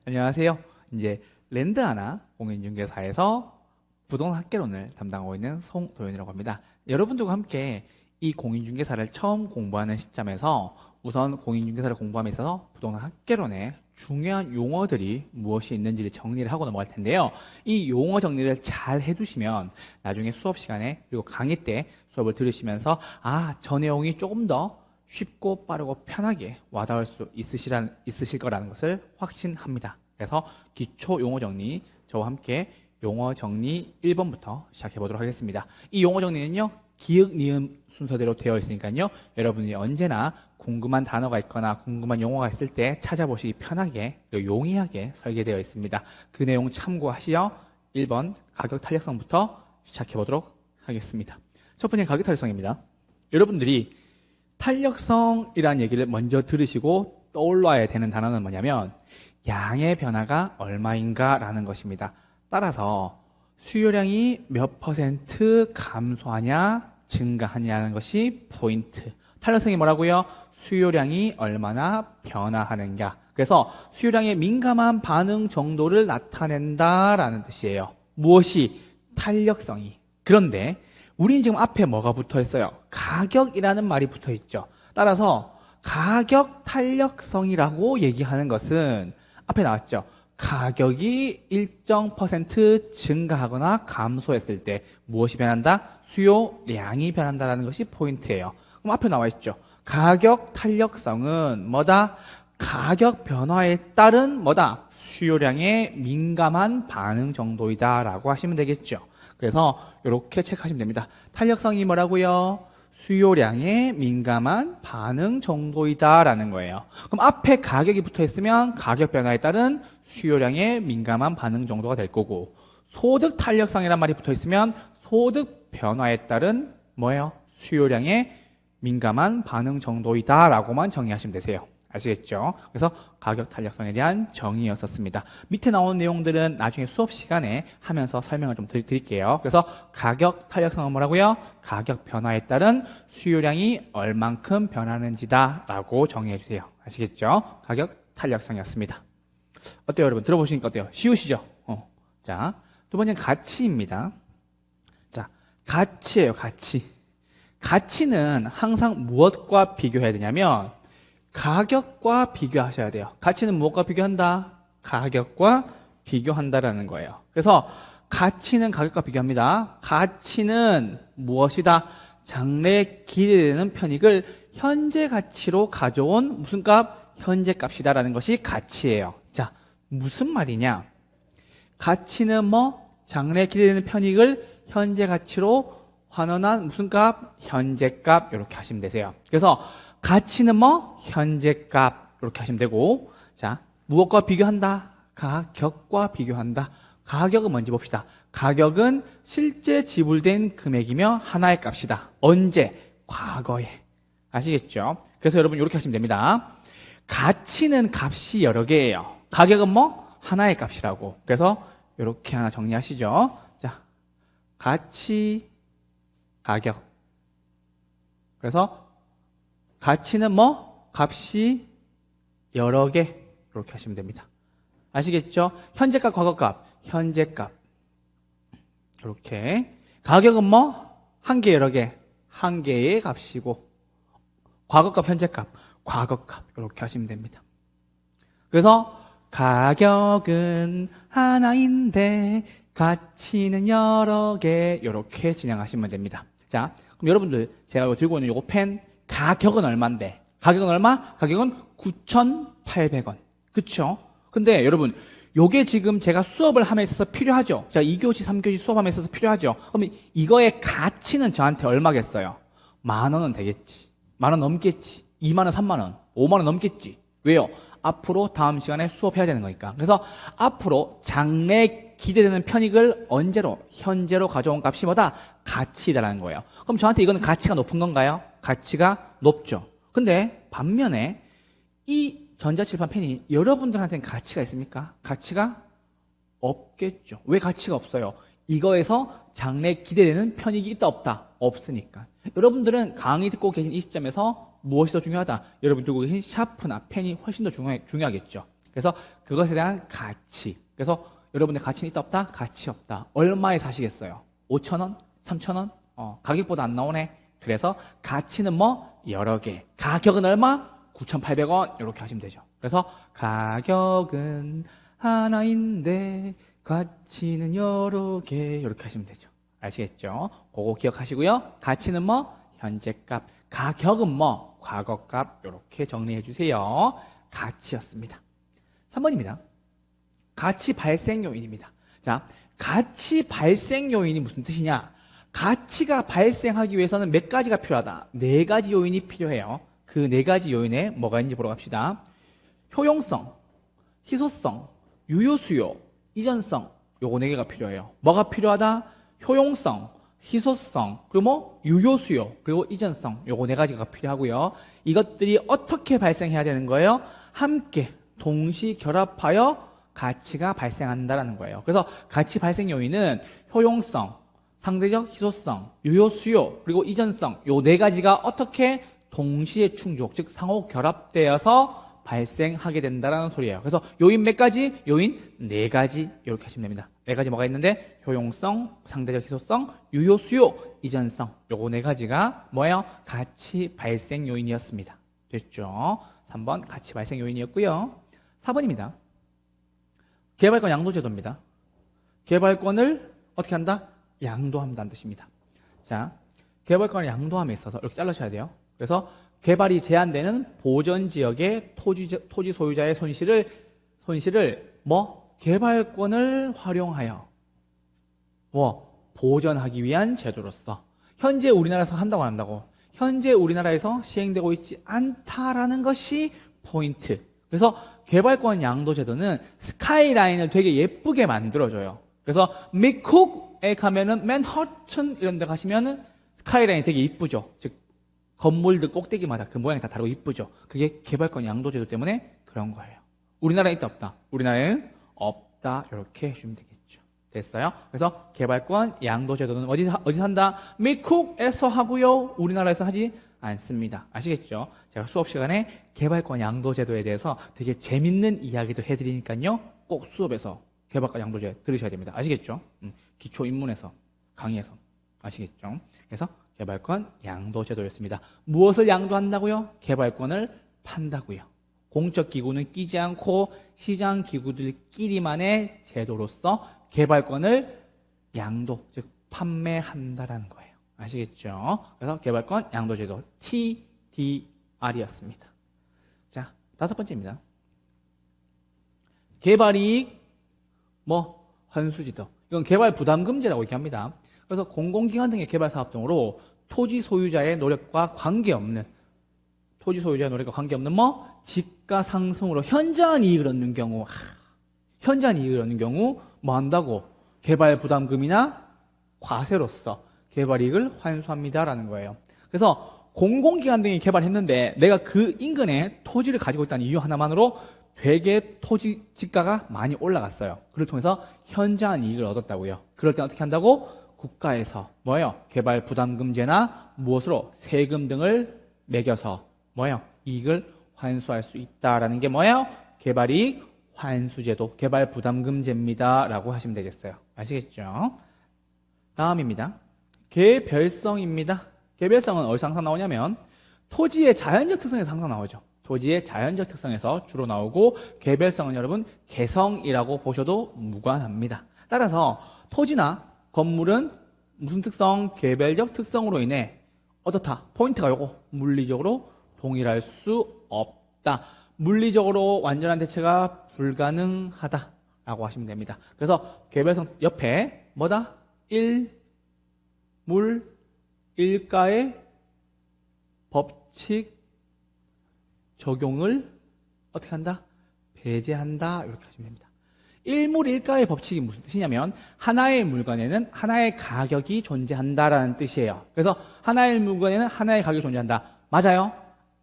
안녕하세요. 이제 랜드하나 공인중개사에서 부동산 학개론을 담당하고 있는 송도현이라고 합니다. 여러분들과 함께 이 공인중개사를 처음 공부하는 시점에서 우선 공인중개사를 공부함에 있어서 부동산 학개론에 중요한 용어들이 무엇이 있는지를 정리를 하고 넘어갈 텐데요. 이 용어 정리를 잘 해두시면 나중에 수업 시간에 그리고 강의 때 수업을 들으시면서 저 내용이 조금 더 쉽고 빠르고 편하게 와닿을 수 있으실 거라는 것을 확신합니다. 그래서 기초 용어 정리, 저와 함께 용어 정리 1번부터 시작해 보도록 하겠습니다. 이 용어 정리는요, 기역, 니은 순서대로 되어 있으니까요, 여러분이 언제나 궁금한 단어가 있거나 궁금한 용어가 있을 때 찾아보시기 편하게 그리고 용이하게 설계되어 있습니다. 그 내용 참고하시어 1번 가격 탄력성부터 시작해 보도록 하겠습니다. 첫 번째 가격 탄력성입니다. 여러분들이 탄력성이라는 얘기를 먼저 들으시고 떠올라야 되는 단어는 뭐냐면 양의 변화가 얼마인가 라는 것입니다. 따라서 수요량이 몇 퍼센트 감소하냐 증가하냐는 것이 포인트. 탄력성이 뭐라고요? 수요량이 얼마나 변화하는가. 그래서 수요량에 민감한 반응 정도를 나타낸다라는 뜻이에요. 무엇이? 탄력성이. 그런데 우리는 지금 앞에 뭐가 붙어 있어요? 가격이라는 말이 붙어 있죠. 따라서 가격 탄력성이라고 얘기하는 것은 앞에 나왔죠. 가격이 일정 퍼센트 증가하거나 감소했을 때 무엇이 변한다? 수요량이 변한다는 것이 포인트예요. 그럼 앞에 나와 있죠. 가격 탄력성은 뭐다? 가격 변화에 따른 뭐다? 수요량에 민감한 반응 정도이다 라고 하시면 되겠죠. 그래서 이렇게 체크하시면 됩니다. 탄력성이 뭐라고요? 수요량에 민감한 반응 정도이다 라는 거예요. 그럼 앞에 가격이 붙어 있으면 가격 변화에 따른 수요량에 민감한 반응 정도가 될 거고, 소득 탄력성이란 말이 붙어 있으면 소득 변화에 따른 뭐예요? 수요량에 민감한 반응 정도이다 라고만 정의하시면 되세요. 아시겠죠? 그래서 가격 탄력성에 대한 정의였었습니다. 밑에 나온 내용들은 나중에 수업 시간에 하면서 설명을 좀 드릴게요. 그래서 가격 탄력성은 뭐라고요? 가격 변화에 따른 수요량이 얼만큼 변하는지다 라고 정의해 주세요. 아시겠죠? 가격 탄력성이었습니다. 어때요, 여러분? 들어보시니까 어때요? 쉬우시죠? 자, 두 번째는 가치입니다. 자, 가치예요, 가치. 가치는 항상 무엇과 비교해야 되냐면 가격과 비교하셔야 돼요. 가치는 무엇과 비교한다? 가격과 비교한다라는 거예요. 그래서 가치는 가격과 비교합니다. 가치는 무엇이다? 장래에 기대되는 편익을 현재 가치로 가져온 무슨 값? 현재 값이다라는 것이 가치예요. 자, 무슨 말이냐? 가치는 뭐? 장래에 기대되는 편익을 현재 가치로 환원한 무슨 값? 현재 값. 이렇게 하시면 되세요. 그래서 가치는 뭐? 현재 값. 이렇게 하시면 되고, 자, 무엇과 비교한다? 가격과 비교한다. 가격은 뭔지 봅시다. 가격은 실제 지불된 금액이며 하나의 값이다. 언제? 과거에. 아시겠죠? 그래서 여러분 이렇게 하시면 됩니다. 가치는 값이 여러 개예요. 가격은 뭐? 하나의 값이라고. 그래서 이렇게 하나 정리하시죠. 자, 가치, 가격. 그래서 가치는 뭐? 값이 여러 개. 이렇게 하시면 됩니다. 아시겠죠? 현재값, 과거값, 현재값. 이렇게. 가격은 뭐? 한 개, 여러 개. 한 개의 값이고, 과거값, 현재값, 과거값. 이렇게 하시면 됩니다. 그래서 가격은 하나인데 가치는 여러 개. 이렇게 진행하시면 됩니다. 자, 그럼 여러분들 제가 들고 있는 요거 펜 가격은 얼마인데? 가격은 얼마? 가격은 9,800원. 그쵸? 근데 여러분, 요게 지금 제가 수업을 함에 있어서 필요하죠? 자, 2교시, 3교시 수업함에 있어서 필요하죠? 그럼 이거의 가치는 저한테 얼마겠어요? 10,000원은 되겠지. 10,000원 넘겠지. 20,000원, 30,000원, 50,000원 넘겠지. 왜요? 앞으로 다음 시간에 수업해야 되는 거니까. 그래서 앞으로 장래 기대되는 편익을 언제로? 현재로 가져온 값이 뭐다? 가치다라는 거예요. 그럼 저한테 이거는 가치가 높은 건가요? 가치가 높죠. 근데 반면에 이 전자칠판 펜이 여러분들한테는 가치가 있습니까? 가치가 없겠죠. 왜 가치가 없어요? 이거에서 장래 기대되는 편익이 있다 없다? 없으니까. 여러분들은 강의 듣고 계신 이 시점에서 무엇이 더 중요하다? 여러분 들고 계신 샤프나 펜이 훨씬 더 중요하겠죠. 그래서 그것에 대한 가치. 그래서 여러분들 가치는 있다 없다? 가치 없다. 얼마에 사시겠어요? 5,000원? 3,000원? 가격보다 안 나오네. 그래서 가치는 뭐? 여러 개. 가격은 얼마? 9,800원. 이렇게 하시면 되죠. 그래서 가격은 하나인데 가치는 여러 개. 이렇게 하시면 되죠. 아시겠죠? 그거 기억하시고요. 가치는 뭐? 현재값. 가격은 뭐? 과거값. 이렇게 정리해 주세요. 가치였습니다. 3번입니다. 가치 발생 요인입니다. 자, 가치 발생 요인이 무슨 뜻이냐? 가치가 발생하기 위해서는 몇 가지가 필요하다. 4가지 요인이 필요해요. 그 4가지 요인에 뭐가 있는지 보러 갑시다. 효용성, 희소성, 유효수요, 이전성. 요거 4개가 필요해요. 뭐가 필요하다? 효용성, 희소성, 그리고 뭐 유효수요, 그리고 이전성. 요거 4가지가 필요하고요. 이것들이 어떻게 발생해야 되는 거예요? 함께 동시 결합하여 가치가 발생한다라는 거예요. 그래서 가치 발생 요인은 효용성, 상대적 희소성, 유효 수요, 그리고 이전성. 요 4가지가 어떻게 동시에 충족, 즉 상호 결합되어서 발생하게 된다라는 소리예요. 그래서 요인 몇 가지? 요인 4가지. 이렇게 하시면 됩니다. 4가지 뭐가 있는데? 효용성, 상대적 희소성, 유효 수요, 이전성. 요거 4가지가 뭐예요? 가치 발생 요인이었습니다. 됐죠? 3번 가치 발생 요인이었고요. 4번입니다. 개발권 양도제도입니다. 개발권을 어떻게 한다? 양도한다는 뜻입니다. 자, 개발권을 양도함에 있어서 이렇게 잘라셔야 돼요. 그래서 개발이 제한되는 보전지역의 토지 소유자의 손실을 뭐? 개발권을 활용하여 보전하기 위한 제도로서 현재 우리나라에서 한다고 안 한다고? 현재 우리나라에서 시행되고 있지 않다라는 것이 포인트. 그래서 개발권 양도 제도는 스카이라인을 되게 예쁘게 만들어줘요. 그래서 미국에 가면은 맨하튼 이런 데 가시면은 스카이라인이 되게 이쁘죠. 즉 건물들 꼭대기마다 그 모양이 다 다르고 이쁘죠. 그게 개발권 양도 제도 때문에 그런 거예요. 우리나라에 있다 없다? 우리나라에는 없다. 이렇게 해주면 되겠죠. 됐어요? 그래서 개발권 양도 제도는 어디서 한다? 미국에서 하고요. 우리나라에서 하지 않습니다. 아시겠죠? 제가 수업 시간에 개발권 양도 제도에 대해서 되게 재밌는 이야기도 해드리니까요. 꼭 수업에서 개발권 양도제 들으셔야 됩니다. 아시겠죠? 기초 입문에서 강의에서 아시겠죠? 그래서 개발권 양도 제도였습니다. 무엇을 양도한다고요? 개발권을 판다고요. 공적 기구는 끼지 않고 시장 기구들끼리만의 제도로서 개발권을 양도, 즉 판매한다라는 거예요. 아시겠죠? 그래서 개발권 양도제도 TDR이었습니다. 자, 5번째입니다. 개발이익 환수지도. 이건 개발 부담금제라고 얘기합니다. 그래서 공공기관 등의 개발 사업 등으로 토지 소유자의 노력과 관계없는 지가 상승으로 현저한 이익을 얻는 경우 뭐 한다고? 개발 부담금이나 과세로서 개발 이익을 환수합니다라는 거예요. 그래서 공공기관 등이 개발했는데 내가 그 인근에 토지를 가지고 있다는 이유 하나만으로 되게 토지 지가가 많이 올라갔어요. 그를 통해서 현저한 이익을 얻었다고요. 그럴 때 어떻게 한다고? 국가에서 개발 부담금제나 무엇으로 세금 등을 매겨서 이익을 환수할 수 있다라는 게 개발이익 환수제도, 개발 부담금제입니다라고 하시면 되겠어요. 아시겠죠? 다음입니다. 개별성입니다. 개별성은 어디서 항상 나오냐면 토지의 자연적 특성에서 항상 나오죠. 토지의 자연적 특성에서 주로 나오고 개별성은 여러분 개성이라고 보셔도 무관합니다. 따라서 토지나 건물은 무슨 특성? 개별적 특성으로 인해 어떻다? 포인트가 요거 물리적으로 동일할 수 없다. 물리적으로 완전한 대체가 불가능하다라고 하시면 됩니다. 그래서 개별성 옆에 뭐다? 일가의 법칙 적용을 어떻게 한다? 배제한다. 이렇게 하시면 됩니다. 일물일가의 법칙이 무슨 뜻이냐면 하나의 물건에는 하나의 가격이 존재한다라는 뜻이에요. 그래서 하나의 물건에는 하나의 가격이 존재한다. 맞아요?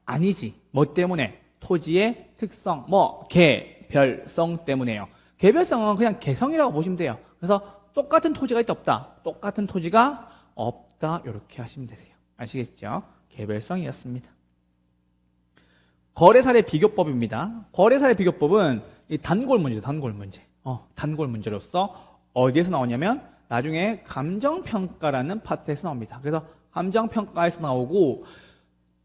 아니지. 뭐 때문에? 토지의 특성, 개별성 때문에요. 개별성은 그냥 개성이라고 보시면 돼요. 그래서 똑같은 토지가 있다 없다? 똑같은 토지가 없다. 이렇게 하시면 되세요. 아시겠죠? 개별성이었습니다. 거래사례 비교법입니다. 거래사례 비교법은 이 단골 문제, 단골 문제. 단골 문제로서 어디에서 나오냐면 나중에 감정평가라는 파트에서 나옵니다. 그래서 감정평가에서 나오고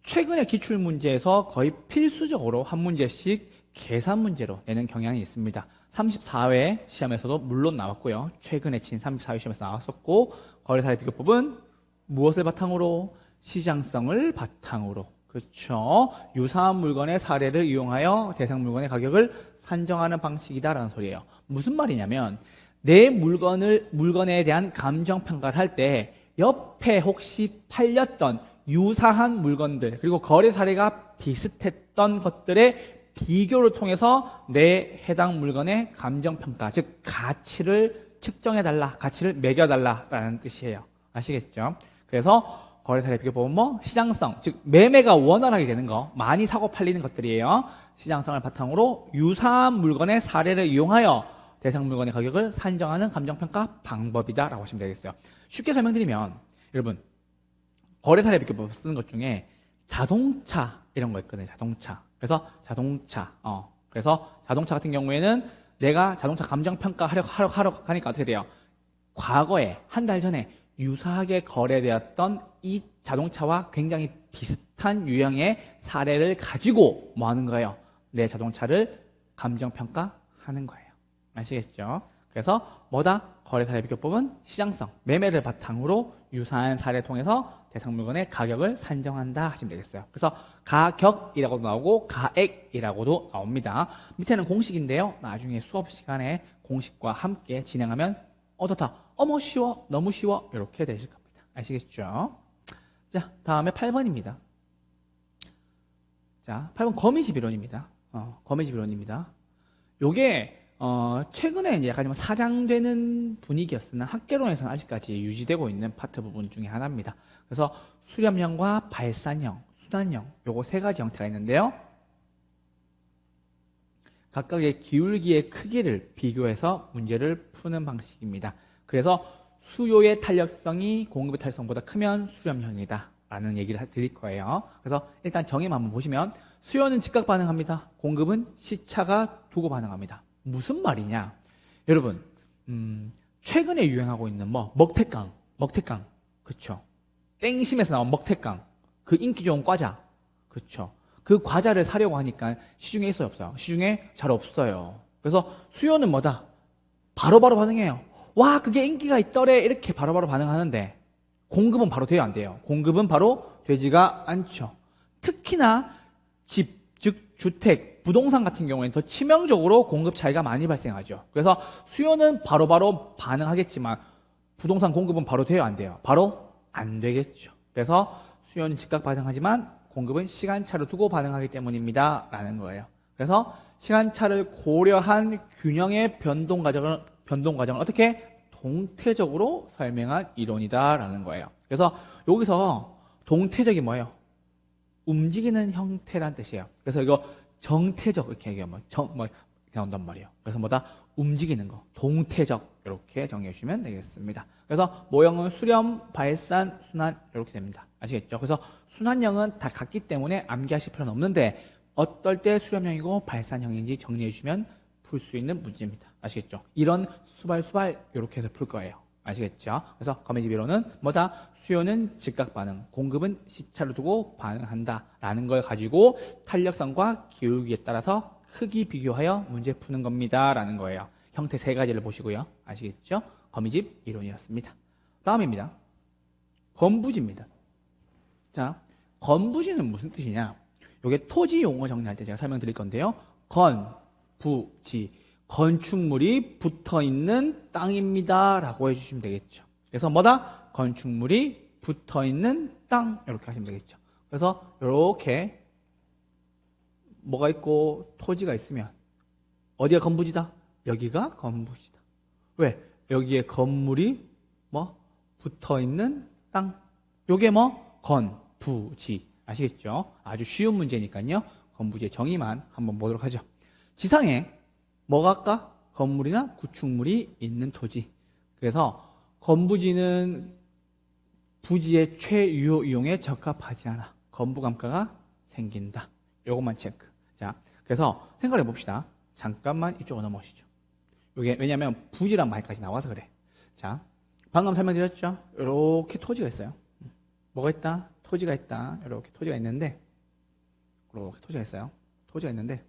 최근에 기출문제에서 거의 필수적으로 한 문제씩 계산 문제로 내는 경향이 있습니다. 34회 시험에서도 물론 나왔고요. 최근에 친 34회 시험에서 나왔었고 거래사례 비교법은 무엇을 바탕으로? 시장성을 바탕으로. 그렇죠. 유사한 물건의 사례를 이용하여 대상 물건의 가격을 산정하는 방식이다라는 소리예요. 무슨 말이냐면 내 물건에 대한 감정평가를 할 때 옆에 혹시 팔렸던 유사한 물건들 그리고 거래 사례가 비슷했던 것들의 비교를 통해서 내 해당 물건의 감정평가, 즉 가치를 측정해달라, 가치를 매겨달라라는 뜻이에요. 아시겠죠? 그래서 거래 사례 비교법은 뭐? 시장성, 즉 매매가 원활하게 되는 거, 많이 사고 팔리는 것들이에요. 시장성을 바탕으로 유사한 물건의 사례를 이용하여 대상 물건의 가격을 산정하는 감정평가 방법이다라고 하시면 되겠어요. 쉽게 설명드리면 여러분 거래 사례 비교법 쓰는 것 중에 자동차 이런 거 있거든요. 자동차. 그래서 자동차 같은 경우에는 내가 자동차 감정평가 하러 가니까 어떻게 돼요? 과거에 한 달 전에 유사하게 거래되었던 이 자동차와 굉장히 비슷한 유형의 사례를 가지고 뭐 하는 거예요? 내 자동차를 감정평가하는 거예요. 아시겠죠? 그래서 뭐다? 거래 사례 비교법은 시장성, 매매를 바탕으로 유사한 사례를 통해서 대상 물건의 가격을 산정한다 하시면 되겠어요. 그래서 가격이라고도 나오고 가액이라고도 나옵니다. 밑에는 공식인데요. 나중에 수업 시간에 공식과 함께 진행하면 좋다. 어머 쉬워, 너무 쉬워 이렇게 되실 겁니다. 아시겠죠? 자, 다음에 8번입니다. 자, 8번 거미집 이론입니다. 거미집 이론입니다. 요게 최근에 이제 약간 좀 사장되는 분위기였으나 학개론에서는 아직까지 유지되고 있는 파트 부분 중에 하나입니다. 그래서 수렴형과 발산형, 순환형 요거 세 가지 형태가 있는데요. 각각의 기울기의 크기를 비교해서 문제를 푸는 방식입니다. 그래서 수요의 탄력성이 공급의 탄력성보다 크면 수렴형이다 라는 얘기를 드릴 거예요. 그래서 일단 정의만 한번 보시면 수요는 즉각 반응합니다. 공급은 시차가 두고 반응합니다. 무슨 말이냐? 여러분 최근에 유행하고 있는 뭐 먹태깡 그쵸? 땡심에서 나온 먹태깡 그 인기 좋은 과자 그쵸? 그 과자를 사려고 하니까 시중에 있어요 없어요? 시중에 잘 없어요. 그래서 수요는 뭐다? 바로바로 반응해요. 와 그게 인기가 있더래 이렇게 바로바로 반응하는데 공급은 바로 돼요 안 돼요? 공급은 바로 되지가 않죠. 특히나 집, 즉 주택, 부동산 같은 경우에는 더 치명적으로 공급 차이가 많이 발생하죠. 그래서 수요는 바로바로 반응하겠지만 부동산 공급은 바로 돼요 안 돼요? 바로 안 되겠죠. 그래서 수요는 즉각 반응하지만 공급은 시간차를 두고 반응하기 때문입니다 라는 거예요. 그래서 시간차를 고려한 균형의 변동 과정을 어떻게? 동태적으로 설명한 이론이다 라는 거예요. 그래서 여기서 동태적이 뭐예요? 움직이는 형태란 뜻이에요. 그래서 이거 정태적 이렇게 얘기하면 이렇게 나온단 말이에요. 그래서 뭐다? 움직이는 거, 동태적 이렇게 정리해 주시면 되겠습니다. 그래서 모형은 수렴, 발산, 순환 이렇게 됩니다. 아시겠죠? 그래서 순환형은 다 같기 때문에 암기하실 필요는 없는데 어떨 때 수렴형이고 발산형인지 정리해 주시면 풀 수 있는 문제입니다. 아시겠죠? 이런 수발 이렇게 해서 풀 거예요. 아시겠죠? 그래서 거미집 이론은 뭐다? 수요는 즉각 반응, 공급은 시차를 두고 반응한다 라는 걸 가지고 탄력성과 기울기에 따라서 크기 비교하여 문제 푸는 겁니다 라는 거예요. 형태 세 가지를 보시고요. 아시겠죠? 거미집 이론이었습니다. 다음입니다. 건부지입니다. 자, 건부지는 무슨 뜻이냐? 이게 토지 용어 정리할 때 제가 설명드릴 건데요. 건부지, 건축물이 붙어있는 땅입니다 라고 해주시면 되겠죠. 그래서 뭐다? 건축물이 붙어있는 땅 이렇게 하시면 되겠죠. 그래서 이렇게 뭐가 있고 토지가 있으면 어디가 건부지다? 여기가 건부지다. 왜? 여기에 건물이 뭐 붙어있는 땅. 요게 뭐? 건부지. 아시겠죠? 아주 쉬운 문제니까요. 건부지의 정의만 한번 보도록 하죠. 지상에 뭐가 아까? 건물이나 구축물이 있는 토지. 그래서 건부지는 부지의 최유효 이용에 적합하지 않아. 건부감가가 생긴다. 요것만 체크. 자, 그래서 생각해 봅시다. 잠깐만 이쪽으로 넘어오시죠. 이게 왜냐면 부지란 말까지 나와서 그래. 자, 방금 설명드렸죠? 이렇게 토지가 있어요. 뭐가 있다? 토지가 있다. 이렇게 토지가 있는데, 이렇게 토지가 있어요. 토지가 있는데,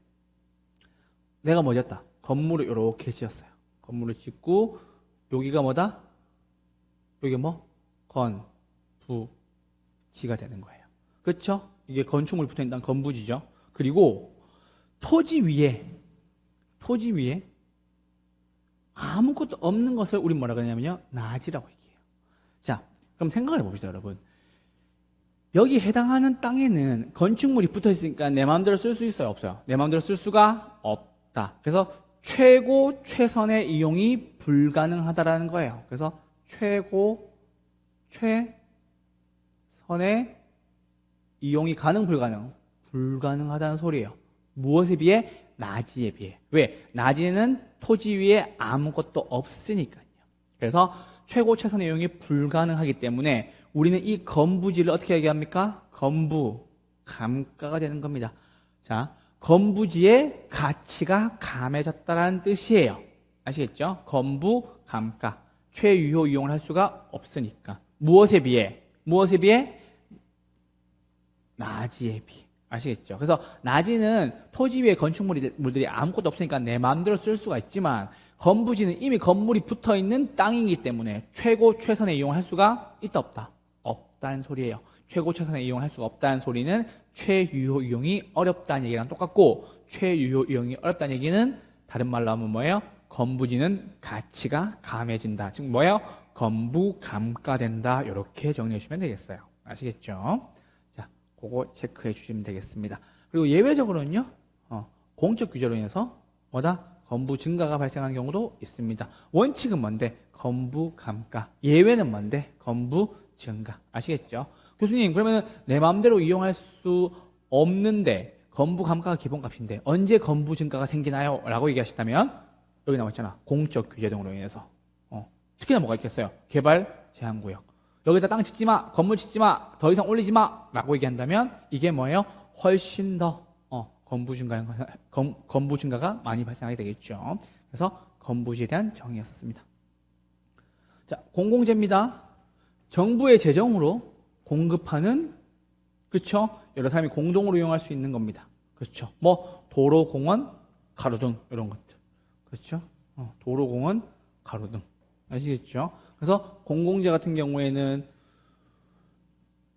내가 뭐 지었다? 건물을 이렇게 지었어요. 건물을 짓고, 여기가 뭐다? 여기 뭐? 건부지가 되는 거예요. 그렇죠? 이게 건축물이 붙어 있는 건부지죠. 그리고 토지 위에 아무것도 없는 것을 우리 뭐라 그러냐면요, 나지라고 얘기해요. 자, 그럼 생각을 해봅시다, 여러분. 여기 해당하는 땅에는 건축물이 붙어 있으니까 내 마음대로 쓸 수 있어요, 없어요? 내 마음대로 쓸 수가 없다. 그래서 최고 최선의 이용이 불가능하다라는 거예요. 그래서 최고 최선의 이용이 가능 불가능하다는 소리예요. 무엇에 비해? 나지에 비해. 왜? 나지는 토지 위에 아무것도 없으니까요. 그래서 최고 최선의 이용이 불가능하기 때문에 우리는 이 건부지를 어떻게 얘기합니까? 건부 감가가 되는 겁니다. 자, 건부지의 가치가 감해졌다는 뜻이에요. 아시겠죠? 건부 감가. 최유효 이용을 할 수가 없으니까. 무엇에 비해? 나지에 비해. 아시겠죠? 그래서 나지는 토지 위에 건축물들이 아무것도 없으니까 내 마음대로 쓸 수가 있지만, 건부지는 이미 건물이 붙어 있는 땅이기 때문에 최고 최선의 이용을 할 수가 있다 없다? 없다는 소리예요. 최고 최선의 이용을 할 수가 없다는 소리는 최유효 이용이 어렵다는 얘기랑 똑같고, 최유효 이용이 어렵다는 얘기는 다른 말로 하면 뭐예요? 건부지는 가치가 감해진다. 즉 뭐예요? 건부 감가된다. 이렇게 정리해 주시면 되겠어요. 아시겠죠? 자, 그거 체크해 주시면 되겠습니다. 그리고 예외적으로는요, 공적 규제로 인해서 뭐다? 건부 증가가 발생하는 경우도 있습니다. 원칙은 뭔데? 건부 감가. 예외는 뭔데? 건부 증가. 아시겠죠? 교수님, 그러면 내 마음대로 이용할 수 없는데 건부 감가가 기본값인데 언제 건부 증가가 생기나요? 라고 얘기하셨다면 여기 나와 있잖아. 공적 규제 등으로 인해서. 특히나 뭐가 있겠어요? 개발 제한구역. 여기다 땅 짓지 마, 건물 짓지 마, 더 이상 올리지 마 라고 얘기한다면 이게 뭐예요? 훨씬 더 건부 증가가 많이 발생하게 되겠죠. 그래서 건부지에 대한 정의였었습니다. 자, 공공재입니다. 정부의 재정으로 공급하는, 그렇죠? 여러 사람이 공동으로 이용할 수 있는 겁니다. 그렇죠? 뭐 도로, 공원, 가로등 이런 것들. 그렇죠? 도로, 공원, 가로등. 아시겠죠? 그래서 공공재 같은 경우에는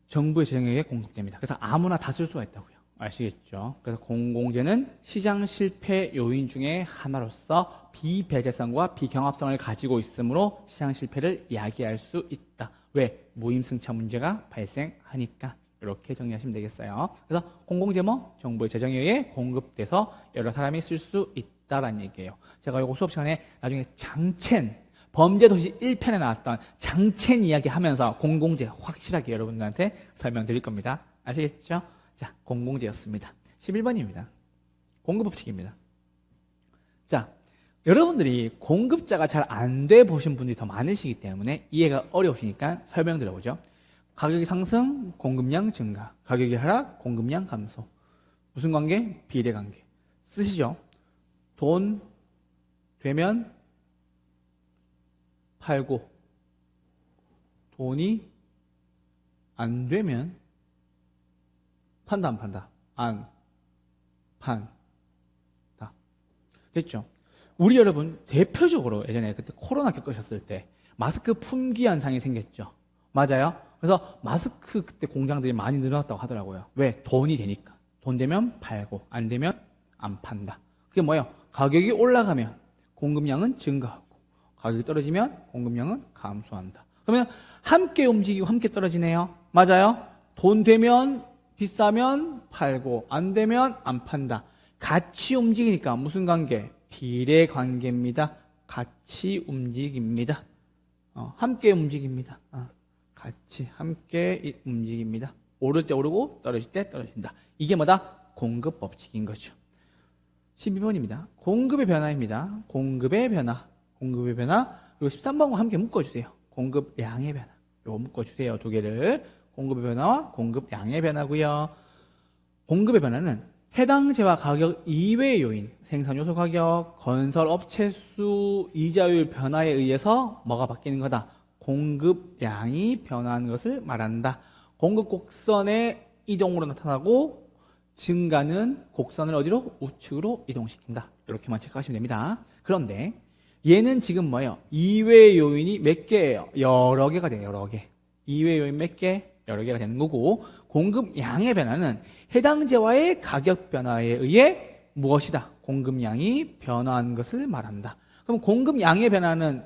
정부의 재정에 의해 공급됩니다. 그래서 아무나 다 쓸 수가 있다고요. 아시겠죠? 그래서 공공재는 시장 실패 요인 중에 하나로서 비배제성과 비경합성을 가지고 있으므로 시장 실패를 야기할 수 있다. 왜? 무임승차 문제가 발생하니까. 이렇게 정리하시면 되겠어요. 그래서 공공재 뭐? 정부의 재정에 의해 공급돼서 여러 사람이 쓸 수 있다라는 얘기예요. 제가 이거 수업 시간에 나중에 장첸, 범죄도시 1편에 나왔던 장첸 이야기 하면서 공공재 확실하게 여러분들한테 설명드릴 겁니다. 아시겠죠? 자, 공공재였습니다. 11번입니다. 공급법칙입니다. 자, 여러분들이 공급자가 잘 안 돼 보신 분들이 더 많으시기 때문에 이해가 어려우시니까 설명드려보죠. 가격이 상승, 공급량 증가. 가격이 하락, 공급량 감소. 무슨 관계? 비례관계. 쓰시죠. 돈 되면 팔고, 돈이 안 되면 판다, 안 판다? 안 판다. 됐죠? 우리 여러분 대표적으로 예전에 그때 코로나 겪으셨을 때 마스크 품귀 현상이 생겼죠. 맞아요? 그래서 마스크 그때 공장들이 많이 늘어났다고 하더라고요. 왜? 돈이 되니까. 돈 되면 팔고 안 되면 안 판다. 그게 뭐예요? 가격이 올라가면 공급량은 증가하고 가격이 떨어지면 공급량은 감소한다. 그러면 함께 움직이고 함께 떨어지네요. 맞아요? 돈 되면 비싸면 팔고 안 되면 안 판다. 같이 움직이니까 무슨 관계? 비례 관계입니다. 같이 움직입니다. 함께 움직입니다. 같이 함께 움직입니다. 오를 때 오르고 떨어질 때 떨어진다. 이게 뭐다? 공급 법칙인 거죠. 12번입니다. 공급의 변화입니다. 공급의 변화. 공급의 변화. 그리고 13번과 함께 묶어주세요. 공급량의 변화. 요거 묶어주세요. 두 개를. 공급의 변화와 공급량의 변화고요. 공급의 변화는 해당 재화 가격 이외의 요인, 생산 요소 가격, 건설 업체 수, 이자율 변화에 의해서 뭐가 바뀌는 거다? 공급량이 변화하는 것을 말한다. 공급 곡선의 이동으로 나타나고 증가는 곡선을 어디로? 우측으로 이동시킨다. 이렇게만 체크하시면 됩니다. 그런데 얘는 지금 뭐예요? 이외의 요인이 몇 개예요? 여러 개가 돼요. 여러 개. 이외의 요인 몇 개? 여러 개가 되는 거고, 공급량의 변화는 해당 재화의 가격 변화에 의해 무엇이다? 공급량이 변화하는 것을 말한다. 그럼 공급량의 변화는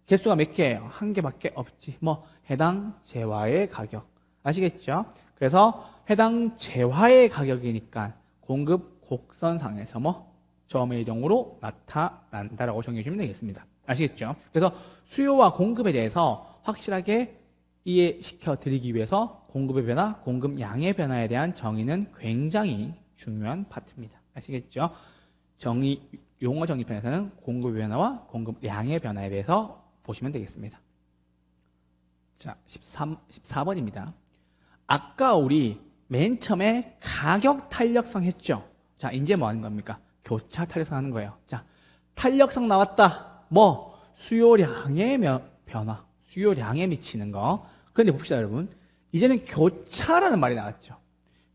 개수가 몇 개예요? 한 개밖에 없지. 뭐 해당 재화의 가격. 아시겠죠? 그래서 해당 재화의 가격이니까 공급 곡선상에서 뭐 점의 이동으로 나타난다라고 정리해 주시면 되겠습니다. 아시겠죠? 그래서 수요와 공급에 대해서 확실하게 이해시켜 드리기 위해서 공급의 변화, 공급량의 변화에 대한 정의는 굉장히 중요한 파트입니다. 아시겠죠? 용어 정의편에서는 공급의 변화와 공급량의 변화에 대해서 보시면 되겠습니다. 자, 14번입니다. 아까 우리 맨 처음에 가격 탄력성 했죠? 자, 이제 뭐 하는 겁니까? 교차 탄력성 하는 거예요. 자, 탄력성 나왔다. 뭐? 수요량의 변화. 수요량에 미치는 거. 그런데 봅시다, 여러분. 이제는 교차라는 말이 나왔죠.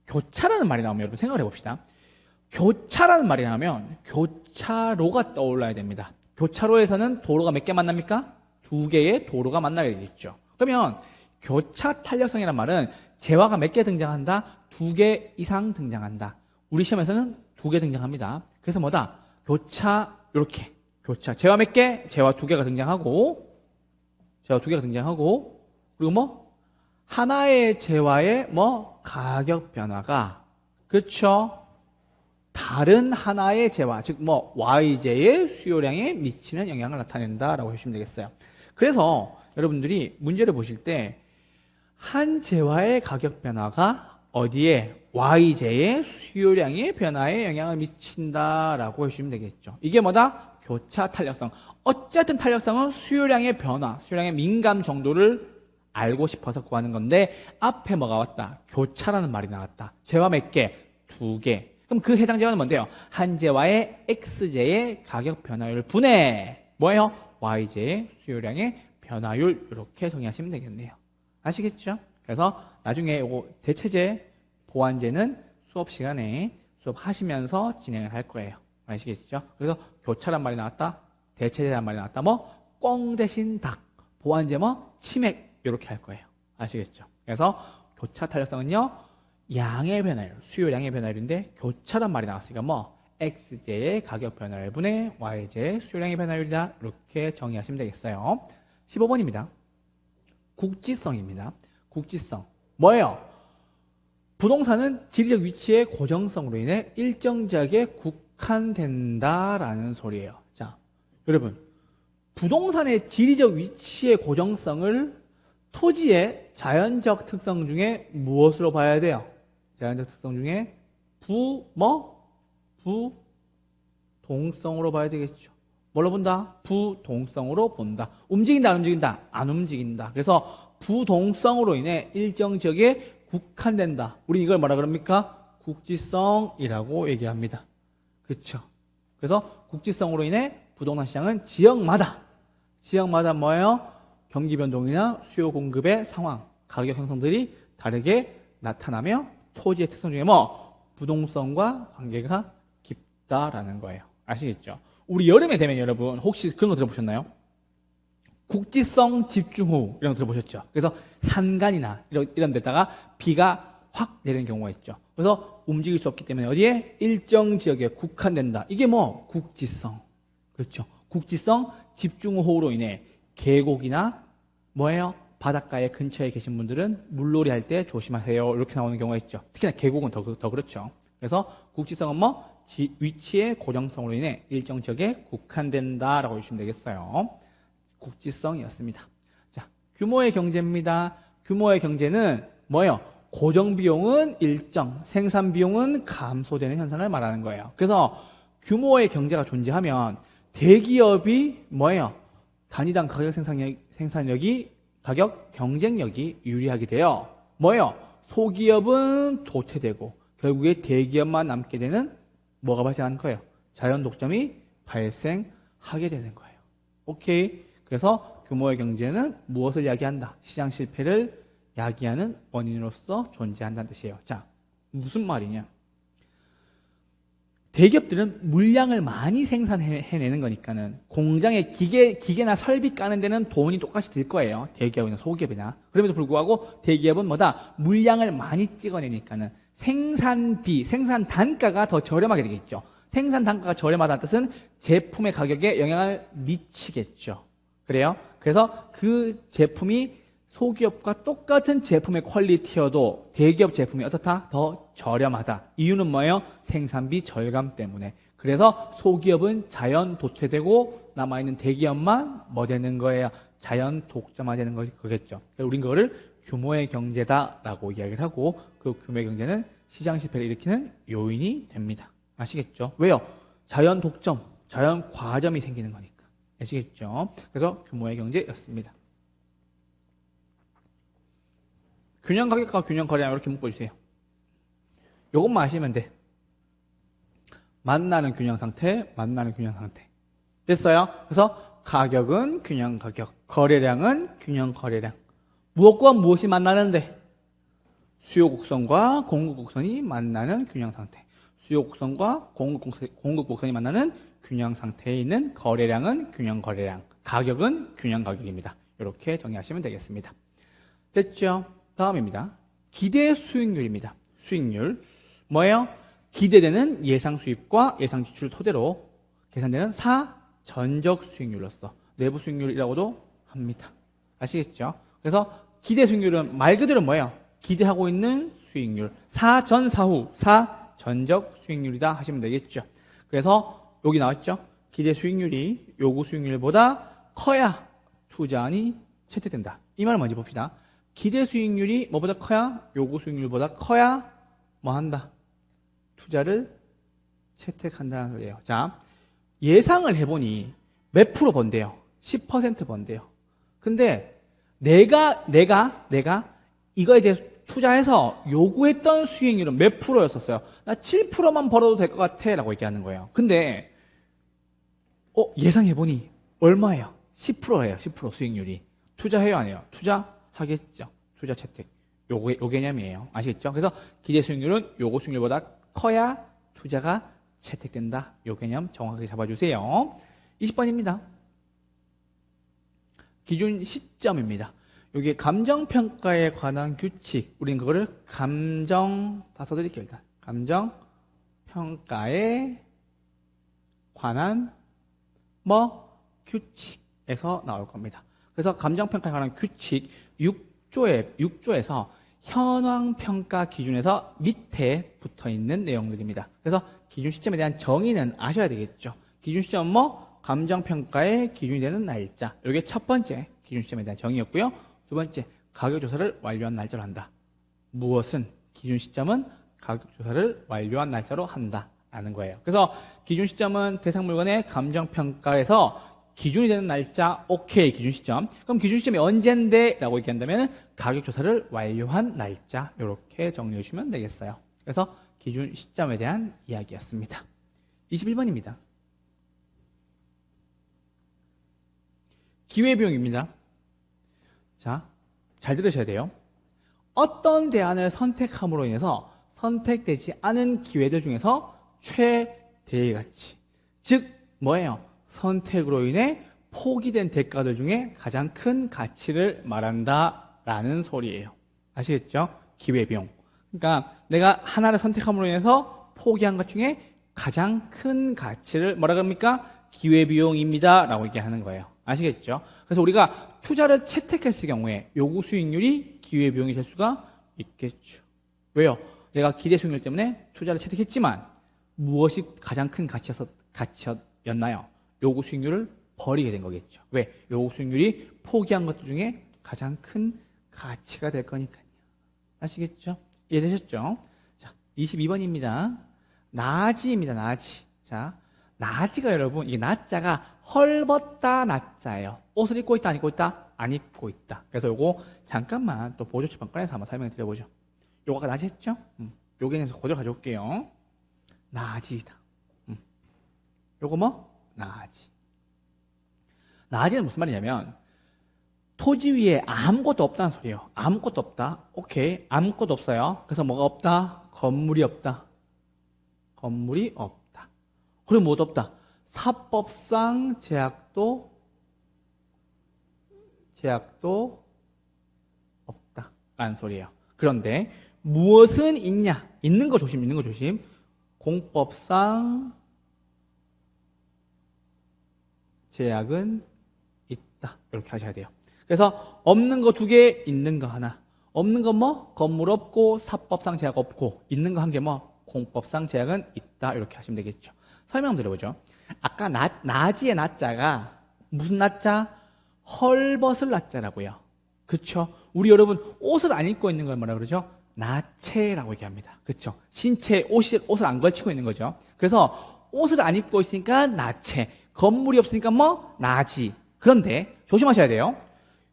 교차라는 말이 나오면 여러분 생각을 해봅시다. 교차라는 말이 나오면 교차로가 떠올라야 됩니다. 교차로에서는 도로가 몇 개 만납니까? 두 개의 도로가 만나게 되겠죠. 그러면 교차 탄력성이란 말은 재화가 몇 개 등장한다? 두 개 이상 등장한다. 우리 시험에서는 두 개 등장합니다. 그래서 뭐다? 교차, 이렇게. 교차. 재화 몇 개? 재화 두 개가 등장하고, 그리고 뭐? 하나의 재화의 뭐? 가격 변화가, 그렇죠? 다른 하나의 재화, 즉 뭐 YJ의 수요량에 미치는 영향을 나타낸다라고 해주시면 되겠어요. 그래서 여러분들이 문제를 보실 때 한 재화의 가격 변화가 어디에? YJ의 수요량의 변화에 영향을 미친다라고 해주시면 되겠죠. 이게 뭐다? 교차 탄력성. 어쨌든 탄력성은 수요량의 변화, 수요량의 민감 정도를 알고 싶어서 구하는 건데 앞에 뭐가 왔다? 교차라는 말이 나왔다. 재화 몇 개? 두 개. 그럼 그 해당 재화는 뭔데요? 한 재화의 XJ의 가격 변화율 분의 뭐예요? YJ의 수요량의 변화율. 이렇게 정의하시면 되겠네요. 아시겠죠? 그래서 나중에 이거 대체제, 보완제는 수업 시간에 수업하시면서 진행을 할 거예요. 아시겠죠? 그래서 교차란 말이 나왔다. 대체제란 말이 나왔다. 뭐 꽁 대신 닭. 보완제 뭐 치맥. 이렇게 할 거예요. 아시겠죠? 그래서 교차 탄력성은요. 양의 변화율, 수요량의 변화율인데 교차란 말이 나왔으니까 뭐 XJ의 가격 변화율분의 YJ의 수요량의 변화율이다. 이렇게 정의하시면 되겠어요. 15번입니다. 국지성입니다. 국지성. 뭐예요? 부동산은 지리적 위치의 고정성으로 인해 일정 지역에 국한된다라는 소리예요. 자, 여러분, 부동산의 지리적 위치의 고정성을 토지의 자연적 특성 중에 무엇으로 봐야 돼요? 자연적 특성 중에 부동성으로 봐야 되겠죠. 뭘로 본다? 부동성으로 본다. 움직인다, 안 움직인다? 안 움직인다. 그래서 부동성으로 인해 일정 지역에 국한된다. 우리 이걸 뭐라 그럽니까? 국지성이라고 얘기합니다. 그렇죠? 그래서 국지성으로 인해 부동산 시장은 지역마다 뭐예요? 경기 변동이나 수요 공급의 상황, 가격 형성들이 다르게 나타나며 토지의 특성 중에 뭐 부동성과 관계가 깊다라는 거예요. 아시겠죠? 우리 여름에 되면 여러분 혹시 그런 거 들어보셨나요? 국지성 집중호우 이런 거 들어보셨죠? 그래서 산간이나 이런 데다가 비가 확 내리는 경우가 있죠. 그래서 움직일 수 없기 때문에 어디에? 일정 지역에 국한된다. 이게 뭐 국지성. 그렇죠? 국지성 집중호우로 인해 계곡이나 뭐예요? 바닷가에 근처에 계신 분들은 물놀이 할 때 조심하세요. 이렇게 나오는 경우가 있죠. 특히나 계곡은 더 그렇죠. 그래서 국지성은 뭐 위치의 고정성으로 인해 일정 지역에 국한된다라고 해주시면 되겠어요. 국지성이었습니다. 자, 규모의 경제입니다. 규모의 경제는 뭐예요? 고정 비용은 일정, 생산 비용은 감소되는 현상을 말하는 거예요. 그래서 규모의 경제가 존재하면 대기업이 뭐예요? 단위당 가격 생산력이 가격 경쟁력이 유리하게 돼요. 뭐예요? 소기업은 도태되고 결국에 대기업만 남게 되는 뭐가 발생하는 거예요? 자연 독점이 발생하게 되는 거예요. 오케이. 그래서 규모의 경제는 무엇을 야기한다? 시장 실패를 야기하는 원인으로서 존재한다는 뜻이에요. 자, 무슨 말이냐? 대기업들은 물량을 많이 생산해내는 거니까는 공장에 기계나 설비 까는 데는 돈이 똑같이 들 거예요. 대기업이나 소기업이나. 그럼에도 불구하고 대기업은 뭐다? 물량을 많이 찍어내니까는 생산비, 생산 단가가 더 저렴하게 되겠죠. 생산 단가가 저렴하다는 뜻은 제품의 가격에 영향을 미치겠죠. 그래요? 그래서 그 제품이 소기업과 똑같은 제품의 퀄리티여도 대기업 제품이 어떻다? 더 저렴하다. 이유는 뭐예요? 생산비 절감 때문에. 그래서 소기업은 자연 도태되고 남아있는 대기업만 뭐 되는 거예요? 자연 독점화되는 거겠죠. 우린 그거를 규모의 경제다라고 이야기를 하고 그 규모의 경제는 시장 실패를 일으키는 요인이 됩니다. 아시겠죠? 왜요? 자연 독점, 자연 과점이 생기는 거니까. 아시겠죠? 그래서 규모의 경제였습니다. 균형 가격과 균형 거래량 이렇게 묶어주세요. 이것만 아시면 돼. 만나는 균형 상태, 만나는 균형 상태. 됐어요? 그래서 가격은 균형 가격, 거래량은 균형 거래량. 무엇과 무엇이 만나는데? 수요 곡선과 공급 곡선이 만나는 균형 상태. 수요 곡선과 공급 곡선이 만나는 균형 상태에 있는 거래량은 균형 거래량, 가격은 균형 가격입니다. 이렇게 정리하시면 되겠습니다. 됐죠? 다음입니다. 기대 수익률입니다. 수익률. 뭐예요? 기대되는 예상 수입과 예상 지출을 토대로 계산되는 사전적 수익률로서 내부 수익률이라고도 합니다. 아시겠죠? 그래서 기대 수익률은 말 그대로 뭐예요? 기대하고 있는 수익률. 사전, 사후, 사전적 수익률이다 하시면 되겠죠. 그래서 여기 나왔죠? 기대 수익률이 요구 수익률보다 커야 투자안이 채택된다. 이 말을 먼저 봅시다. 기대 수익률이 뭐보다 커야 요구 수익률보다 커야 뭐 한다? 투자를 채택한다는 거예요. 자, 예상을 해보니 몇 프로 번대요? 10% 번대요. 근데 내가 이거에 대해서 투자해서 요구했던 수익률은 몇 프로였었어요? 나 7%만 벌어도 될 것 같아 라고 얘기하는 거예요. 근데 예상해보니 얼마예요? 10%예요. 10% 수익률이. 투자해요? 안 해요? 투자하겠죠. 투자 채택. 요 개념이에요. 아시겠죠? 그래서 기대 수익률은 요구 수익률보다 커야 투자가 채택된다. 요 개념 정확하게 잡아주세요. 20번입니다. 기준 시점입니다. 여기 감정평가에 관한 규칙. 우린 그거를 다 써드릴게요. 일단. 감정평가에 관한 규칙에서 나올 겁니다. 그래서 감정평가에 관한 규칙 6조에서 현황평가 기준에서 밑에 붙어있는 내용들입니다. 그래서 기준 시점에 대한 정의는 아셔야 되겠죠. 기준 시점은 감정평가의 기준이 되는 날짜. 이게 첫 번째 기준 시점에 대한 정의였고요. 두 번째, 가격조사를 완료한 날짜로 한다. 무엇은? 기준 시점은 가격조사를 완료한 날짜로 한다라는 거예요. 그래서 기준 시점은 대상 물건의 감정평가에서 기준이 되는 날짜, 오케이, 기준 시점. 그럼 기준 시점이 언젠데? 라고 얘기한다면 가격조사를 완료한 날짜. 이렇게 정리해 주시면 되겠어요. 그래서 기준 시점에 대한 이야기였습니다. 21번입니다. 기회비용입니다. 자, 잘 들으셔야 돼요. 어떤 대안을 선택함으로 인해서 선택되지 않은 기회들 중에서 최대의 가치. 즉, 뭐예요? 선택으로 인해 포기된 대가들 중에 가장 큰 가치를 말한다라는 소리예요. 아시겠죠? 기회비용. 그러니까 내가 하나를 선택함으로 인해서 포기한 것 중에 가장 큰 가치를 뭐라 그럽니까? 기회비용입니다. 라고 얘기하는 거예요. 아시겠죠? 그래서 우리가 투자를 채택했을 경우에 요구 수익률이 기회비용이 될 수가 있겠죠. 왜요? 내가 기대 수익률 때문에 투자를 채택했지만 무엇이 가장 큰 가치였나요? 요구 수익률을 버리게 된 거겠죠. 왜? 요구 수익률이 포기한 것들 중에 가장 큰 가치가 될 거니까요. 아시겠죠? 이해되셨죠? 자, 22번입니다. 나지입니다. 나지. 자, 나지가 여러분, 이게 나자가 헐벗다 나자예요. 옷을 입고 있다, 안 입고 있다? 안 입고 있다. 그래서 요거 잠깐만 또 보조처럼 꺼내서 한번 설명해 드려보죠. 요거 아까 나지 했죠? 요게 그냥 그대로 가져올게요. 나지다. 요거 뭐? 나지. 나지는 무슨 말이냐면 토지 위에 아무것도 없다는 소리예요. 아무것도 없다. 오케이. 아무것도 없어요. 그래서 뭐가 없다? 건물이 없다. 건물이 없다. 그리고 뭐도 없다? 사법상 제약도 없다. 라는 소리예요. 그런데 무엇은 있냐? 있는 거 조심, 있는 거 조심. 공법상 제약은 있다. 이렇게 하셔야 돼요. 그래서 없는 거 2개, 있는 거 하나. 없는 건 뭐? 건물 없고 사법상 제약 없고, 있는 거 1개 뭐? 공법상 제약은 있다. 이렇게 하시면 되겠죠. 설명 한번 드려보죠. 아까 나지의 나자가 무슨 나자? 헐벗을 나자라고요. 그쵸? 우리 여러분 옷을 안 입고 있는 걸 뭐라 그러죠? 나체라고 얘기합니다. 그쵸? 신체에 옷을 안 걸치고 있는 거죠. 그래서 옷을 안 입고 있으니까 나체, 건물이 없으니까 뭐? 나지. 그런데 조심하셔야 돼요.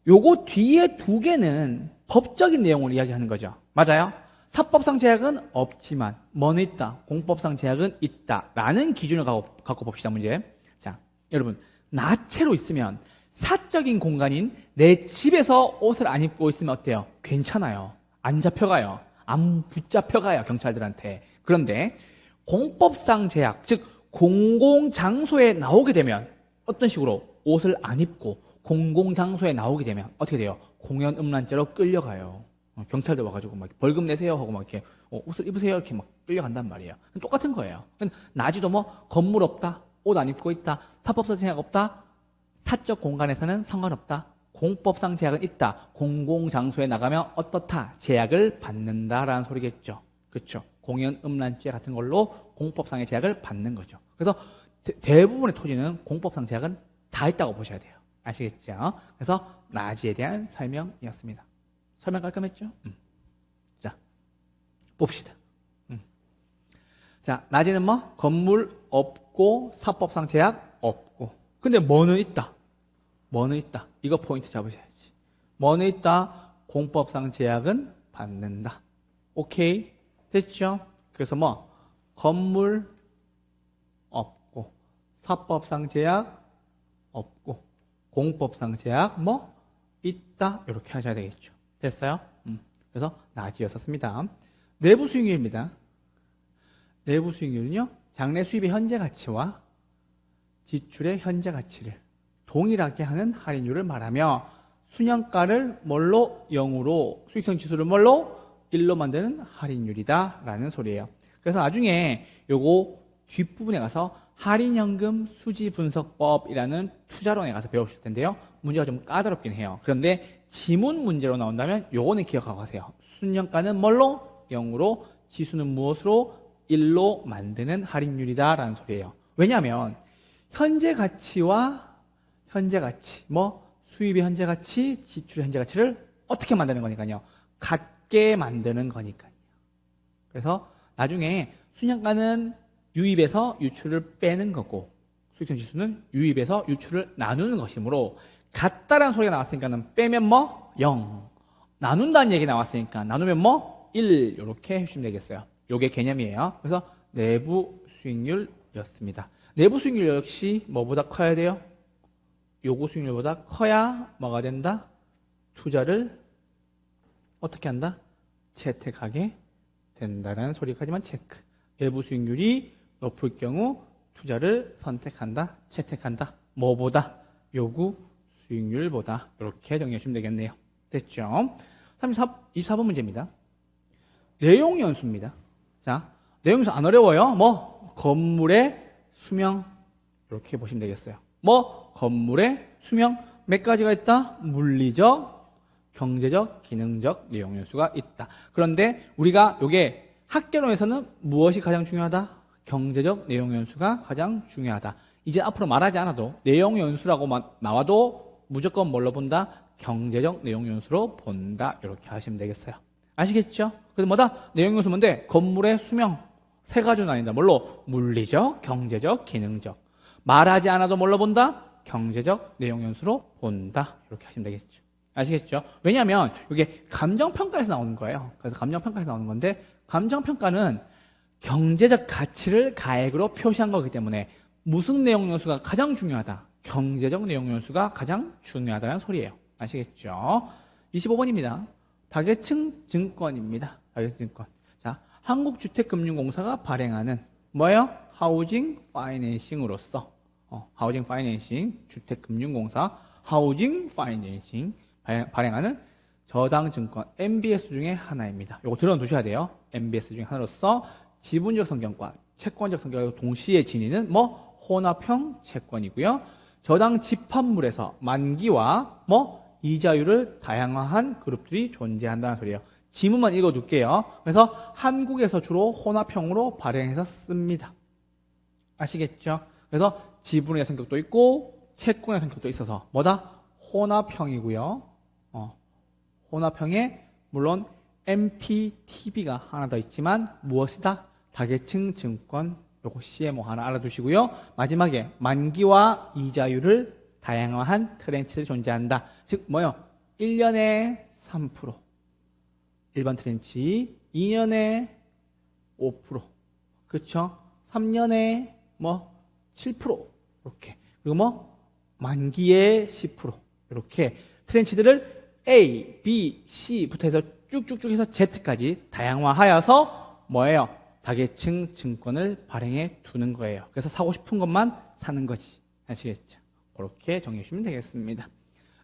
요거 뒤에 2개는 법적인 내용을 이야기하는 거죠. 맞아요? 사법상 제약은 없지만 뭐는 있다? 공법상 제약은 있다. 라는 기준을 갖고 봅시다. 문제. 자, 여러분 나체로 있으면 사적인 공간인 내 집에서 옷을 안 입고 있으면 어때요? 괜찮아요. 안 잡혀가요. 안 붙잡혀가요. 경찰들한테. 그런데 공법상 제약, 즉 공공장소에 나오게 되면 어떤 식으로 옷을 안 입고 공공장소에 나오게 되면 어떻게 돼요? 공연음란죄로 끌려가요. 경찰들 와가지고 막 벌금 내세요 하고 막 이렇게 옷을 입으세요 이렇게 막 끌려간단 말이에요. 똑같은 거예요. 나지도 뭐 건물 없다, 옷 안 입고 있다, 사법상 제약 없다, 사적 공간에서는 상관없다, 공법상 제약은 있다, 공공장소에 나가면 어떻다, 제약을 받는다라는 소리겠죠. 그렇죠? 공연음란죄 같은 걸로 공법상의 제약을 받는 거죠. 그래서 대부분의 토지는 공법상 제약은 다 있다고 보셔야 돼요. 아시겠죠? 그래서 나지에 대한 설명이었습니다. 설명 깔끔했죠? 자, 봅시다. 자, 나지는 뭐? 건물 없고 사법상 제약 없고. 근데 뭐는 있다? 뭐는 있다? 이거 포인트 잡으셔야지. 뭐는 있다? 공법상 제약은 받는다. 오케이? 됐죠? 그래서 뭐? 건물 없고 사법상 제약 없고 공법상 제약 뭐? 있다. 이렇게 하셔야 되겠죠. 됐어요? 그래서 나지였었습니다. 내부 수익률입니다. 내부 수익률은요, 장래 수입의 현재 가치와 지출의 현재 가치를 동일하게 하는 할인율을 말하며 순양가를 뭘로? 0으로, 수익성 지수를 뭘로? 1로 만드는 할인율이다 라는 소리예요. 그래서 나중에 요거 뒷부분에 가서 할인연금 수지분석법이라는 투자론에 가서 배우실 텐데요. 문제가 좀 까다롭긴 해요. 그런데 지문 문제로 나온다면 요거는 기억하고 가세요. 순년가는 뭘로? 0으로, 지수는 무엇으로? 1로 만드는 할인율이다 라는 소리예요. 왜냐하면 현재 가치와 현재 가치, 뭐 수입의 현재 가치, 지출의 현재 가치를 어떻게 만드는 거니까요. 같게 만드는 거니까요. 그래서 나중에 순년가는 유입에서 유출을 빼는 거고 수익성 지수는 유입에서 유출을 나누는 것이므로 같다라는 소리가 나왔으니까는 빼면 뭐? 0. 나눈다는 얘기 나왔으니까 나누면 뭐? 1. 이렇게 해주시면 되겠어요. 요게 개념이에요. 그래서 내부 수익률이었습니다. 내부 수익률 역시 뭐보다 커야 돼요? 요구 수익률보다 커야 뭐가 된다? 투자를 어떻게 한다? 채택하게 된다라는 소리까지만 체크. 내부 수익률이 높을 경우 투자를 선택한다, 채택한다. 뭐보다? 요구 수익률보다. 이렇게 정리해 주시면 되겠네요. 됐죠? 24번 문제입니다. 내용 연수입니다. 자, 내용 연수 안 어려워요. 뭐 건물의 수명 이렇게 보시면 되겠어요. 뭐 건물의 수명 몇 가지가 있다? 물리적, 경제적, 기능적 내용 연수가 있다. 그런데 우리가 요게 학개론에서는 무엇이 가장 중요하다? 경제적 내용 연수가 가장 중요하다. 이제 앞으로 말하지 않아도 내용 연수라고 나와도 무조건 뭘로 본다? 경제적 내용 연수로 본다. 이렇게 하시면 되겠어요. 아시겠죠? 그래서 뭐다? 내용 연수 뭔데? 건물의 수명 3가지로 나뉜다. 뭘로? 물리적, 경제적, 기능적. 말하지 않아도 뭘로 본다? 경제적 내용 연수로 본다. 이렇게 하시면 되겠죠. 아시겠죠? 왜냐하면 이게 감정평가에서 나오는 거예요. 그래서 감정평가에서 나오는 건데 감정평가는 경제적 가치를 가액으로 표시한 거기 때문에 무슨 내용 요소가 가장 중요하다? 경제적 내용 요소가 가장 중요하다는 소리예요. 아시겠죠? 25번입니다. 다계층 증권입니다. 다계층 증권. 자, 한국주택금융공사가 발행하는 뭐예요? 하우징 파이낸싱으로서 하우징 파이낸싱 주택금융공사 하우징 파이낸싱 발행하는 저당증권 MBS 중에 하나입니다. 이거 들어두셔야 돼요. MBS 중에 하나로서 지분적 성격과 채권적 성격을 동시에 지니는 혼합형 채권이고요. 저당 집합물에서 만기와 이자율을 다양한 그룹들이 존재한다는 소리예요. 지문만 읽어둘게요. 그래서 한국에서 주로 혼합형으로 발행해서 씁니다. 아시겠죠? 그래서 지분의 성격도 있고 채권의 성격도 있어서 뭐다? 혼합형이고요. 혼합형에 물론 MPTB가 하나 더 있지만 무엇이다? 다계층 증권. 요거 CMO 하나 알아두시고요. 마지막에 만기와 이자율을 다양한 트렌치들이 존재한다. 즉 뭐요? 1년에 3%, 일반 트렌치, 2년에 5%, 그렇죠? 3년에 7% 이렇게. 그리고 만기에 10% 이렇게 트렌치들을 A, B, C부터 해서 쭉쭉쭉 해서 Z까지 다양화하여서 뭐예요? 다계층 증권을 발행해 두는 거예요. 그래서 사고 싶은 것만 사는 거지. 아시겠죠? 그렇게 정리해 주시면 되겠습니다.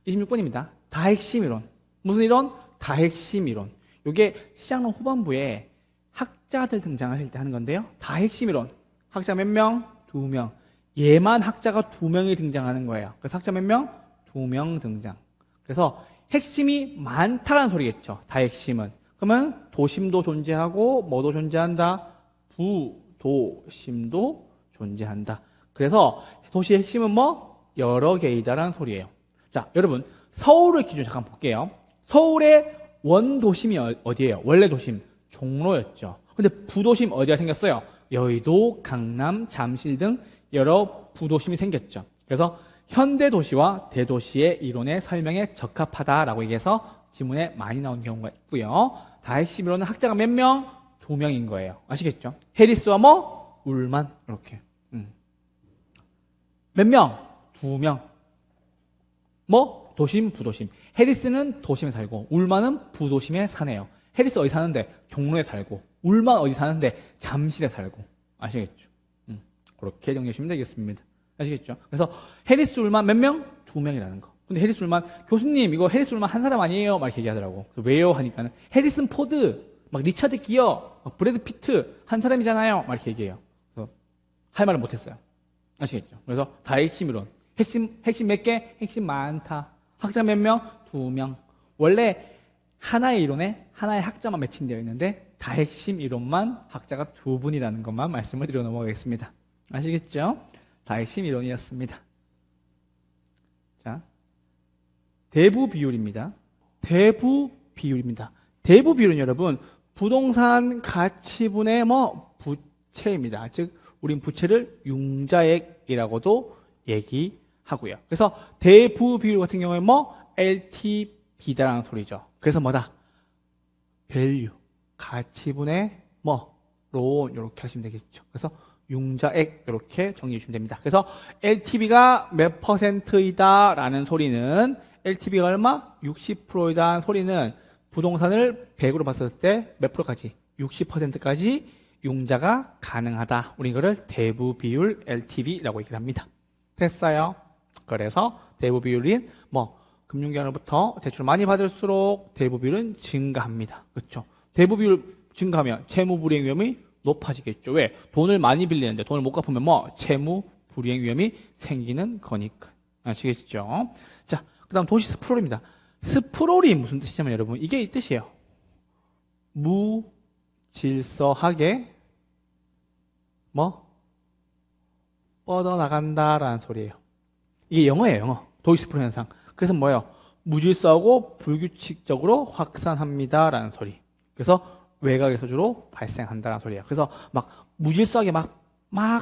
26번입니다. 다핵심 이론. 무슨 이론? 다핵심 이론. 이게 시작론 후반부에 학자들 등장하실 때 하는 건데요. 다핵심 이론. 학자 몇 명? 2명. 얘만 학자가 2명이 등장하는 거예요. 그래서 학자 몇 명? 2명 등장. 그래서 핵심이 많다라는 소리겠죠. 다핵심은. 그러면 도심도 존재하고 뭐도 존재한다? 부도심도 존재한다. 그래서 도시의 핵심은 여러 개이다라는 소리예요. 자, 여러분 서울을 기준으로 잠깐 볼게요. 서울의 원도심이 어디예요? 원래 도심 종로였죠. 근데 부도심 어디가 생겼어요? 여의도, 강남, 잠실 등 여러 부도심이 생겼죠. 그래서 현대도시와 대도시의 이론의 설명에 적합하다라고 얘기해서 지문에 많이 나온 경우가 있고요. 다핵심 이론은 학자가 몇 명? 2명인 거예요. 아시겠죠? 해리스와 울만 이렇게. 몇 명? 2명. 도심, 부도심. 해리스는 도심에 살고 울만은 부도심에 사네요. 해리스 어디 사는데? 종로에 살고 울만 어디 사는데? 잠실에 살고. 아시겠죠? 그렇게 정리해 주시면 되겠습니다. 아시겠죠? 그래서 해리스 울만 몇 명? 2명이라는 거. 근데 해리스 울만 교수님 이거 해리스 울만 한 사람 아니에요? 막 이렇게 얘기하더라고. 왜요? 하니까는 해리슨 포드, 리차드 기어, 브래드 피트 한 사람이잖아요. 막 이렇게 얘기해요. 그래서 할 말을 못했어요. 아시겠죠? 그래서 다핵심 이론. 핵심 몇 개? 핵심 많다. 학자 몇 명? 2명. 원래 하나의 이론에 하나의 학자만 매칭되어 있는데 다핵심 이론만 학자가 2분이라는 것만 말씀을 드려 넘어가겠습니다. 아시겠죠? 다핵심 이론이었습니다. 자, 대부 비율입니다. 대부 비율입니다. 대부 비율은 여러분 부동산 가치분의 부채입니다. 즉 우린 부채를 융자액이라고도 얘기하고요. 그래서 대부 비율 같은 경우에 LTV다라는 소리죠. 그래서 뭐다? 밸류 가치분의 론 이렇게 하시면 되겠죠. 그래서 융자액 이렇게 정리해 주시면 됩니다. 그래서 LTV가 몇 %이다라는 소리는 LTV가 얼마? 60%이다는 소리는 부동산을 100으로 봤을 때 몇 프로까지? 60%까지 융자가 가능하다. 우리 이거를 대부 비율 LTV라고 얘기를 합니다. 됐어요? 그래서 대부 비율인 금융기관으로부터 대출을 많이 받을수록 대부 비율은 증가합니다. 그렇죠? 대부 비율 증가하면 채무 불이행 위험이 높아지겠죠. 왜? 돈을 많이 빌리는데 돈을 못 갚으면 채무 불이행 위험이 생기는 거니까. 아시겠죠? 자, 그다음 도시 스프롤입니다. 스프롤이 무슨 뜻이냐면 여러분 이게 이 뜻이에요. 무질서하게 뻗어나간다라는 소리예요. 이게 영어예요, 영어. 도시 스프롤 현상. 그래서 뭐예요? 무질서하고 불규칙적으로 확산합니다라는 소리. 그래서 외곽에서 주로 발생한다는 소리예요. 그래서 무질서하게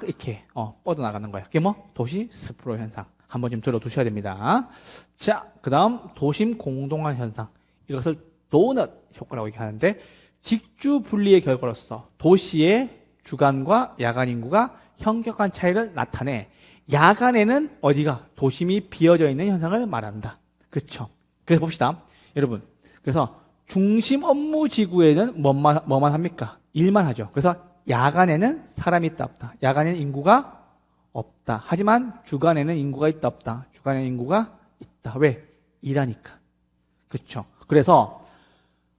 이렇게 뻗어나가는 거예요. 그게 도시 스프롤 현상. 한번 좀 들어두셔야 됩니다. 자, 그 다음 도심 공동화 현상. 이것을 도넛 효과라고 얘기하는데 직주 분리의 결과로서 도시의 주간과 야간 인구가 현격한 차이를 나타내 야간에는 어디가 도심이 비어져 있는 현상을 말한다. 그렇죠? 그래서 봅시다. 여러분. 그래서 중심 업무 지구에는 뭐만 합니까? 일만 하죠. 그래서 야간에는 사람이 있다 없다. 야간에는 인구가 없다. 하지만 주간에는 인구가 있다 없다. 주간에는 인구가 있다. 왜? 일하니까. 그렇죠? 그래서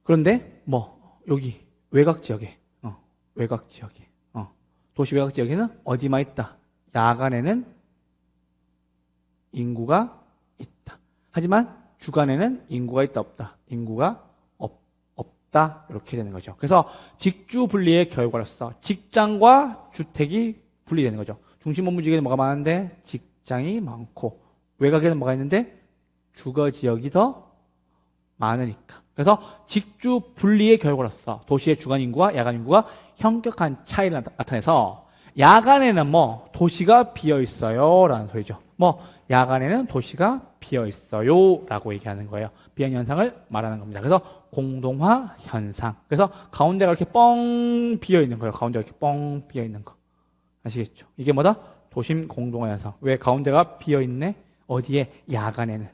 그런데 여기 외곽 지역에 외곽 지역에 도시 외곽 지역에는 어디만 있다. 야간에는 인구가 있다. 하지만 주간에는 인구가 있다 없다. 인구가 없다. 이렇게 되는 거죠. 그래서 직주 분리의 결과로서 직장과 주택이 분리되는 거죠. 중심 업무 지역에는 뭐가 많은데 직장이 많고 외곽에는 뭐가 있는데 주거 지역이 더 많으니까. 그래서 직주 분리의 결과로서 도시의 주간 인구와 야간 인구가 현격한 차이를 나타내서 야간에는 도시가 비어 있어요 라는 소리죠. 야간에는 도시가 비어 있어요 라고 얘기하는 거예요. 비행 현상을 말하는 겁니다. 그래서 공동화 현상. 그래서 가운데가 이렇게 뻥 비어 있는 거예요. 가운데가 이렇게 뻥 비어 있는 거. 아시겠죠? 이게 뭐다? 도심 공동화 현상. 왜 가운데가 비어 있네? 어디에? 야간에는.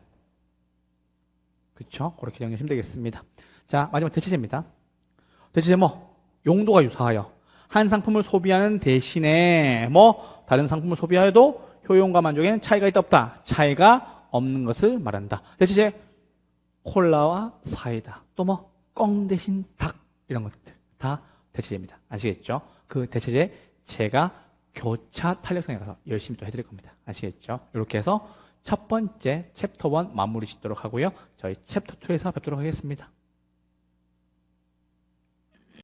그렇죠? 그렇게 정리하시면 되겠습니다. 자, 마지막 대체제입니다. 대체제 용도가 유사하여 한 상품을 소비하는 대신에 다른 상품을 소비하여도 효용과 만족에는 차이가 있다 없다. 차이가 없는 것을 말한다. 대체제 콜라와 사이다. 또 껌 대신 닭 이런 것들 다 대체제입니다. 아시겠죠? 그 대체제 제가 교차 탄력성에 가서 열심히 또 해드릴 겁니다. 아시겠죠? 이렇게 해서 첫 번째 챕터 1 마무리 짓도록 하고요. 저희 챕터 2에서 뵙도록 하겠습니다.